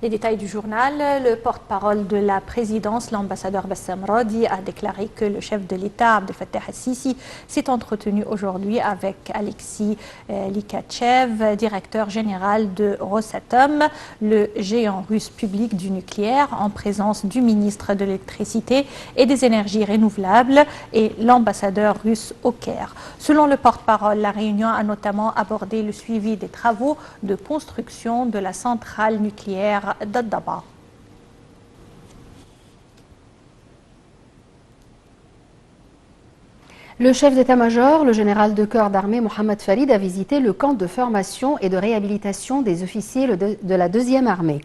Les détails du journal, le porte-parole de la présidence, l'ambassadeur Bassam Radi, a déclaré que le chef de l'État, Abdel Fattah al-Sisi, s'est entretenu aujourd'hui avec Alexis Likhachev, directeur général de Rosatom, le géant russe public du nucléaire, en présence du ministre de l'électricité et des énergies renouvelables et l'ambassadeur russe au Caire. Selon le porte-parole, la réunion a notamment abordé le suivi des travaux de construction de la centrale nucléaire d'Addaba. Le chef d'état-major, le général de corps d'armée Mohamed Farid, a visité le camp de formation et de réhabilitation des officiers de la 2e armée.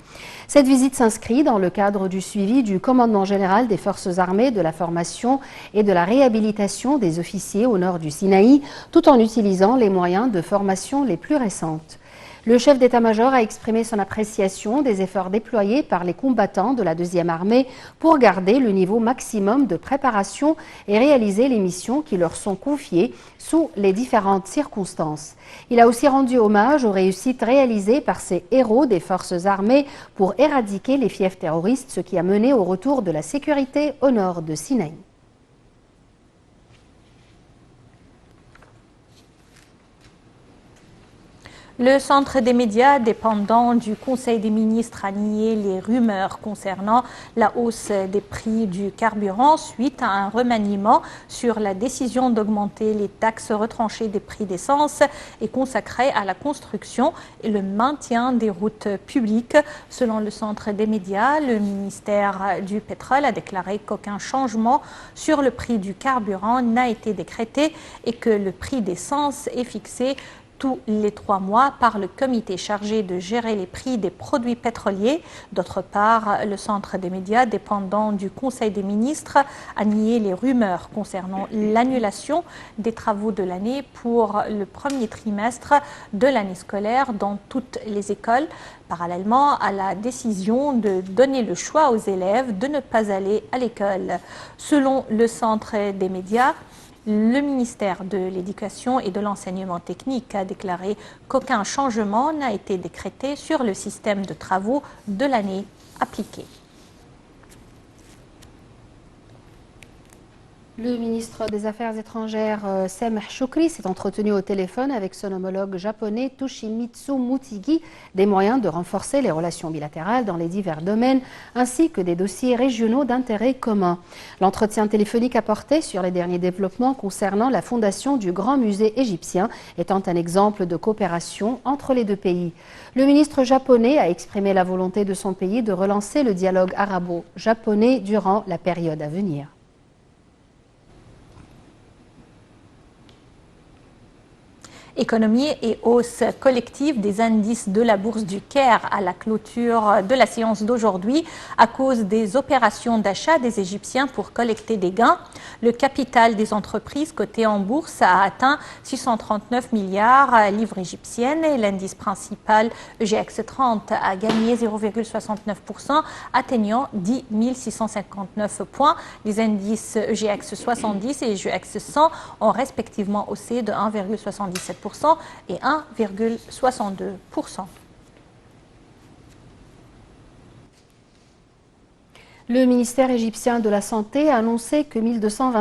Cette visite s'inscrit dans le cadre du suivi du commandement général des forces armées de la formation et de la réhabilitation des officiers au nord du Sinaï, tout en utilisant les moyens de formation les plus récentes. Le chef d'état-major a exprimé son appréciation des efforts déployés par les combattants de la 2e armée pour garder le niveau maximum de préparation et réaliser les missions qui leur sont confiées sous les différentes circonstances. Il a aussi rendu hommage aux réussites réalisées par ces héros des forces armées pour éradiquer les fiefs terroristes, ce qui a mené au retour de la sécurité au nord de Sinaï. Le centre des médias dépendant du Conseil des ministres a nié les rumeurs concernant la hausse des prix du carburant suite à un remaniement sur la décision d'augmenter les taxes retranchées des prix d'essence et consacrées à la construction et le maintien des routes publiques. Selon le centre des médias, le ministère du pétrole a déclaré qu'aucun changement sur le prix du carburant n'a été décrété et que le prix d'essence est fixé tous les 3 mois par le comité chargé de gérer les prix des produits pétroliers. D'autre part, le centre des médias dépendant du Conseil des ministres a nié les rumeurs concernant l'annulation des travaux de l'année pour le premier trimestre de l'année scolaire dans toutes les écoles, parallèlement à la décision de donner le choix aux élèves de ne pas aller à l'école. Selon le centre des médias, le ministère de l'Éducation et de l'Enseignement technique a déclaré qu'aucun changement n'a été décrété sur le système de travaux de l'année appliqué. Le ministre des Affaires étrangères Sameh Shoukry s'est entretenu au téléphone avec son homologue japonais Toshimitsu Motegi des moyens de renforcer les relations bilatérales dans les divers domaines ainsi que des dossiers régionaux d'intérêt commun. L'entretien téléphonique a porté sur les derniers développements concernant la fondation du Grand Musée égyptien étant un exemple de coopération entre les deux pays. Le ministre japonais a exprimé la volonté de son pays de relancer le dialogue arabo-japonais durant la période à venir. Économie et hausse collective des indices de la bourse du Caire à la clôture de la séance d'aujourd'hui à cause des opérations d'achat des Égyptiens pour collecter des gains. Le capital des entreprises cotées en bourse a atteint 639 milliards livres égyptiennes et l'indice principal EGX 30 a gagné 0,69%, atteignant 10 659 points. Les indices EGX 70 et EGX 100 ont respectivement haussé de 1,77% et 1,62%. Le ministère égyptien de la Santé a annoncé que 1220